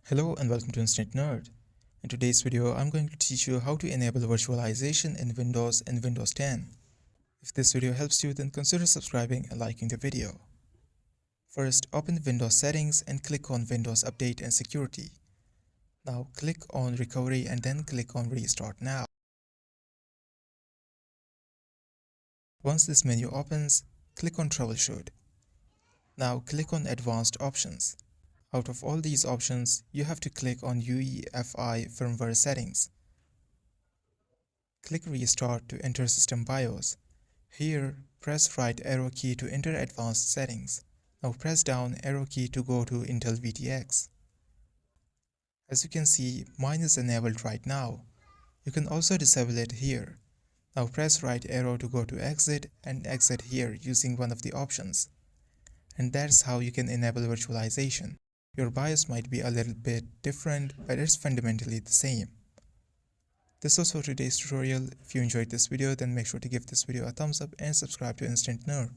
Hello and welcome to Instant Nerd. In today's video, I'm going to teach you how to enable virtualization in Windows and Windows 10. If this video helps you, then consider subscribing and liking the video. First, open Windows Settings and click on Windows Update and Security. Now click on Recovery and then click on Restart Now. Once this menu opens, click on Troubleshoot. Now click on Advanced Options. Out of all these options, you have to click on UEFI firmware settings. Click Restart to enter System BIOS. Here, press right arrow key to enter advanced settings. Now press down arrow key to go to Intel VTX. As you can see, mine is enabled right now. You can also disable it here. Now press right arrow to go to exit and exit here using one of the options. And that's how you can enable virtualization. Your BIOS might be a little bit different, but it's fundamentally the same. This was for today's tutorial. If you enjoyed this video, then make sure to give this video a thumbs up and subscribe to Instant Nerd.